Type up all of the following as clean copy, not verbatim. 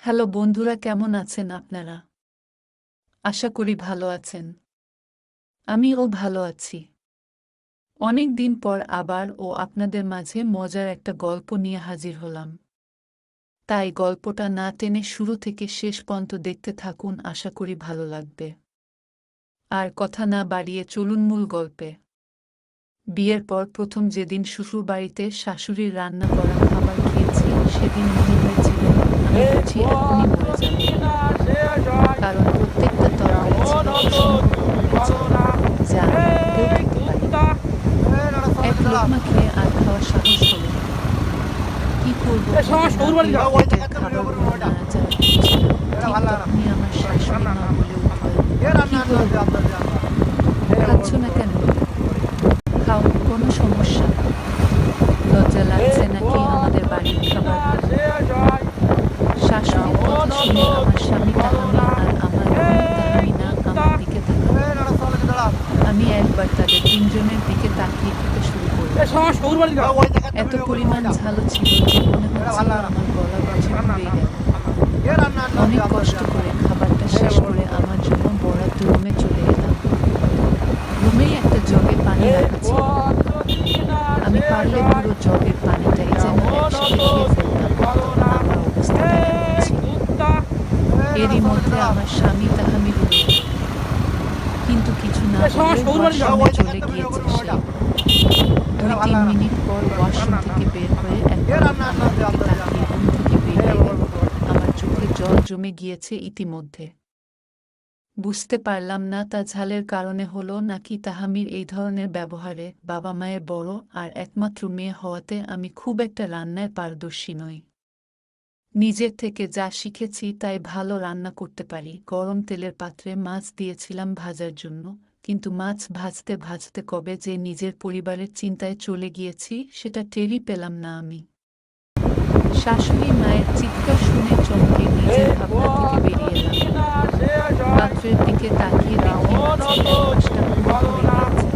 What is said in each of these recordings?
Hello বন্ধুরা, কেমন আছেন আপনারা? আশা করি ভালো আছেন। আমিও ভালো আছি। অনেক দিন পর আবার আপনাদের মাঝে মজার একটা গল্প নিয়ে হাজির হলাম। তাই গল্পটা না টেনে শুরু থেকে শেষ পর্যন্ত দেখতে থাকুন, আশা করি ভালো লাগবে। আর কথা না বাড়িয়ে চলুন মূল গল্পে। বিয়ের পর প্রথম যেদিন শ্বশুরবাড়িতে শাশুড়ির রান্না করা খাবার খেয়েছি, সেদিন মনে হয়েছিল আমি বুঝি এখনই মরে যাব। কারণ প্রত্যেকটা তরকারি ছিল অসম্ভব রকমের ঝাল, যা আমি ভুলেও খেতে পারিনি। এক লোকমা খেয়ে আর খাওয়ার সাহস হলো না। কি করবো ভেবে না পেয়ে পেটের খাবারগুলো নাড়াচাড়া করছিলাম। ঠিক তখনই আমার শাশুড়ি মা বলে উঠলেন, কি হলো বৌমা? খাচ্ছ না কেন? খাও, কোনো সমস্যা না। লজ্জা লাগছে নাকি আমাদের বাড়ির খাবার ভালো? শাশুড়ির কথা শুনে আমার স্বামী তাহামি আর আমার ননদ তাহমিনা আমার দিকে তাকালো। আমি একবার তাদের তিনজনের দিকে তাকিয়ে খেতে শুরু করলাম। এত পরিমাণ ঝাল ছিল যে মনে হচ্ছিল আমার গলা বুঝি পুড়ে গেল। অনেক কষ্ট করে খাবারটা শেষ করে আমার জন্য বরাদ্দ রুমে চলে এলাম। রুমেই একটা জগে পানি রাখা ছিল। আমি পারলে পুরো জগের পানিটাই যেন একসাথে খেয়ে ফেলতাম, তখন আমার অবস্থাটা কেমন ছিল। এরই মধ্যে আমার স্বামী তাহামি রুমে এলো। কিন্তু কিছু না বলে ওয়াশরুমে চলে গিয়েছে সে। 2-3 মিনিট পর ওয়াশরুম থেকে বের হয়ে এক পলক আমার দিকে তাকিয়ে রুম থেকে বেরিয়ে গেল। আমার চোখে জল জমে গিয়েছে ইতিমধ্যে। বুঝতে পারলাম না তা ঝালের কারণে হলো নাকি তাহামির এই ধরনের ব্যবহারে। বাবা মায়ের বড় আর একমাত্র মেয়ে হওয়াতে আমি খুব একটা রান্নায় পারদর্শী নই। নিজের থেকে যা শিখেছি তাই ভালো রান্না করতে পারি। গরম তেলের পাত্রে মাছ দিয়েছিলাম ভাজার জন্য, কিন্তু মাছ ভাজতে ভাজতে কবে যে নিজের পরিবারের চিন্তায় চলে গিয়েছি সেটা টেরই পেলাম না আমি। শাশুড়ি মায়ের চিৎকার শুনে চমকে নিজের ভাবনা থেকে বেরিয়ে এলাম। পাত্রের দিকে তাকিয়ে দেখি মাছের এক পাশটা পুরো পুড়ে গিয়েছে।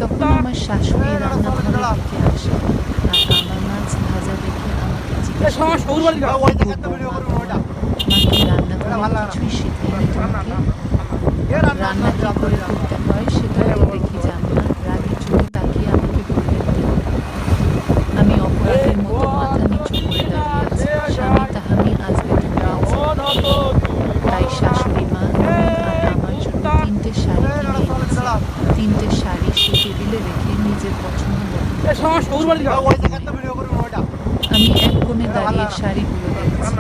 তখন আমার শাশুড়ি রান্নাঘরের দিকে আসে আর আমার মাছ ভাজা দেখে আমাকে জিজ্ঞেস করে, "কি গো বৌমা তোমার মা কি রান্নাঘরে কিছুই শেখায়নি তোমাকে? রান্না কি করে করতে হয় সেটাও তো দেখি জানো না?" রাগী চোখে তাকিয়ে আমাকে বললেন তিনি। আমি অপরাধীর মতো মাথা নিচু করে দাঁড়িয়ে আছি। স্বামী তাহামি আজ বেতন পেয়েছে, তাই শাশুড়ি মা, ননদ আর আমার জন্য 3টে শাড়ি কিনে এনেছে। 3টে শাড়ি সে টেবিলে রেখে নিজের পছন্দ মতো আমি এক কোণে দাঁড়িয়ে শাড়িগুলো দেখছি।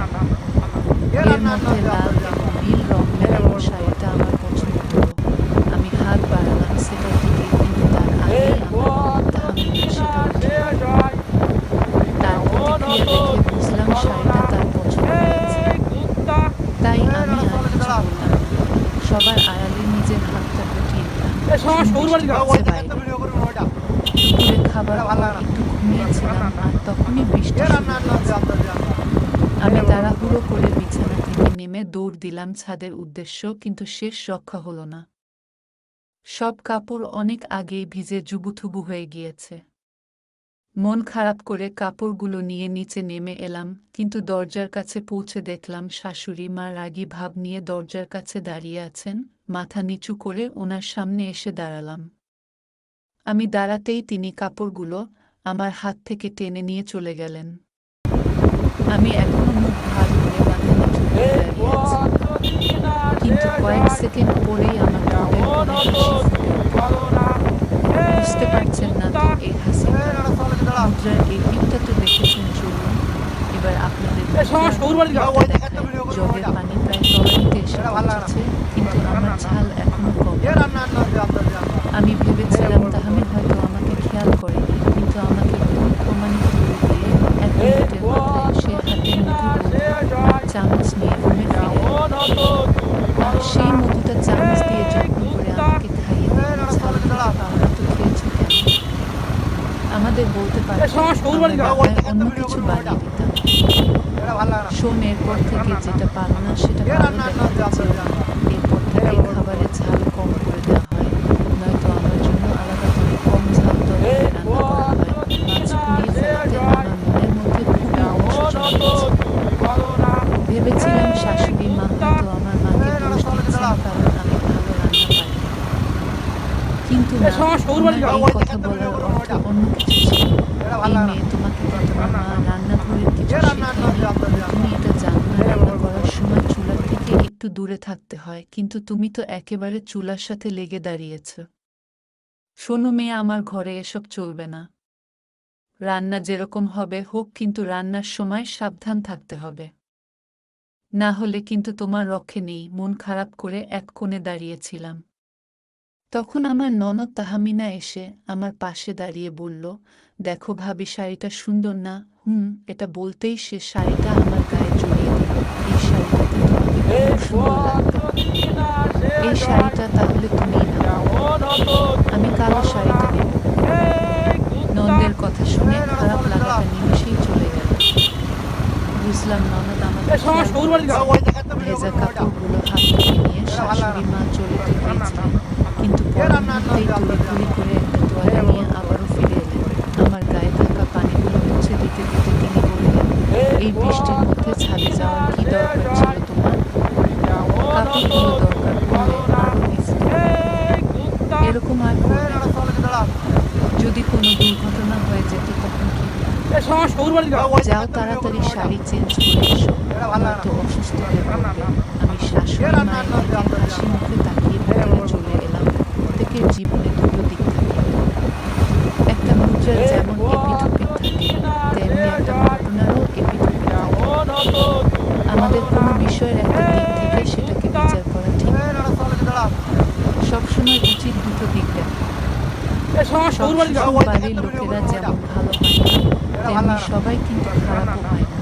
এর মধ্যে লাল এবং নীল রং মেলানো শাড়িটা আমার পছন্দ হলো। আমি হাত বাড়ালাম সেটার দিকে, কিন্তু তার আগেই আমার ননদ তাহমিনা সেটা উঠিয়ে নিল। তার প্রতিক্রিয়া দেখে বুঝলাম শাড়িটা তার পছন্দ হয়েছে। তাই আমি আর কিছু বললাম না। সবার আড়ালে নিজের হাতটা গুটিয়ে নিলাম। বৃষ্টি পড়ছে বাইরে। দুপুরে খাবার পর একটু ঘুমিয়েছিলাম আর তখনই বৃষ্টি শুরু হয়েছে। আমি তাড়াহুড়ো করে বিছানা থেকে নেমে দৌড় দিলাম ছাদের উদ্দেশ্য, কিন্তু শেষ রক্ষা হলো না। সব কাপড় অনেক আগেই ভিজে জুবুথুবু হয়ে গিয়েছে। মন খারাপ করে কাপড়গুলো নিয়ে নিচে নেমে এলাম, কিন্তু দরজার কাছে পৌঁছে দেখলাম শাশুড়ি মা রাগী ভাব নিয়ে দরজার কাছে দাঁড়িয়ে আছেন। মাথা নিচু করে ওনার সামনে এসে দাঁড়ালাম। আমি দাঁড়াতেই তিনি কাপড়গুলো আমার হাত থেকে টেনে নিয়ে চলে গেলেন। আমি এখনো মুখ ভার করে মাথা নিচু করে দাঁড়িয়ে আছি, কিন্তু কয়েক সেকেন্ড পরেই আমার ঠোঁটের কোণে হাসি ফুটে উঠল। বুঝতে পারছেন না তো এই হাসির কারণ? মুদ্রার এই টিপটা তো দেখেছেন। চলুন এবার আপনাদের দেখায়। জগের পানি প্রায় তলানিতে এসে পৌঁছেছে, কিন্তু আমার ঝাল এখনো কমে। আমি ভেবেছিলাম তাহমি হয়তো আমাকে খেয়াল করেনি, কিন্তু আমাকে ভুল প্রমাণিত করে দিয়ে 1 মিনিটের মাথায় সে হাতে মধু আর চামচ নিয়ে রুমে ফিরে এলো। আর সেই মধুটা চামচ দিয়ে যত্ন করে আমাকে খাইয়ে দিল। ঝাল খেতে পাওনা তো খেয়েছো কেন? আমাদের বলতে পারতে আমরা ডাকায় অন্য কিছু বানিয়ে দিতাম। শোন, এরপর থেকে যেটা পারো না সেটা কারো দেখাতে চেও না। এরপর থেকে খাবারে ঝাল কম করে দেওয়া হয়, নয়তো আমার জন্য আলাদা করে কম ঝাল তরকারি রান্না করা হয়। মাছ পুড়িয়ে ফেলাতে আমার মনের মধ্যে খুবই অনুশোচনা হচ্ছে। ওনার এই কথা বলার অর্থ অন্য কিছু ছিল। এই মেয়ে তোমাকে কি তোমার মা রান্নাঘরের কিছু শেখায়নি? তুমি এটা জানো না রান্না করার সময় চুলার থেকে একটু দূরে থাকতে হয়, কিন্তু তুমি তো একেবারে চুলার সাথে লেগে দাঁড়িয়েছ। শোনো মেয়ে, আমার ঘরে এসব চলবে না। রান্না যেরকম হবে হোক, কিন্তু রান্নার সময় সাবধান থাকতে হবে। না হলে কিন্তু তোমার রক্ষে নেই। মন খারাপ করে এক কোণে দাঁড়িয়েছিলাম। তখন আমার ননদ তাহমিনা এসে আমার পাশে দাঁড়িয়ে বলল, দেখো ভাবি, শাড়িটা সুন্দর না? এটা বলতেই সে শাড়িটা আমার গায়ে জড়িয়ে দিল। এই শাড়িটাতে তোমাকে খুব সুন্দর লাগবে। এই শাড়িটা তাহলে তুমিই নাও। আমি কালো শাড়িটা নেব। নন্দের কথা শুনে খারাপ লাগাটা নিমেষেই চলে গেল। বুঝলাম ননদ আমাকে ভেজা কাপড়গুলো হাত থেকে নিয়ে শাশুড়ি মা চলে তো গিয়েছিলেন, কিন্তু পর মুহূর্তেই তড়িঘড়ি করে একটা তোয়ালে নিয়ে আবারও ফিরে এলেন। আমার গায়ে থাকা পানিগুলো মুছে দিতে দিতে তিনি বললেন, এই বৃষ্টির মধ্যে ছাদে যাওয়ার কি দরকার ছিল তোমার? কাপড়গুলো দরকার পড়লে আরও ভিজত। এরকম আর করবে না। যদি কোনো দুর্ঘটনা হয়ে যেত তখন কি হতো? যাও তাড়াতাড়ি শাড়ি চেঞ্জ করে এসো, নয়তো অসুস্থ হয়ে পড়বে। আমি শাশুড়ি মায়ের দিকে হাসি মুখে তাকিয়ে ভেতরে চলে এলাম। প্রত্যেকের জীবনে দুটো দিক থাকে। একটা মুদ্রার যেমন এপিঠ-ওপিঠ থাকে, তেমনি একটা ঘটনারও এপিঠ-ওপিঠ থাকে। আমাদের কোনো বিষয়ের একটা দিক থেকে সেটাকে বিচার করা ঠিক না। সবসময় উচিত দুটো দিক দেখা। সব শ্বশুর বাড়ির লোকেরা যেমন ভালো হয় না, তেমনি সবাই কিন্তু খারাপও হয় না।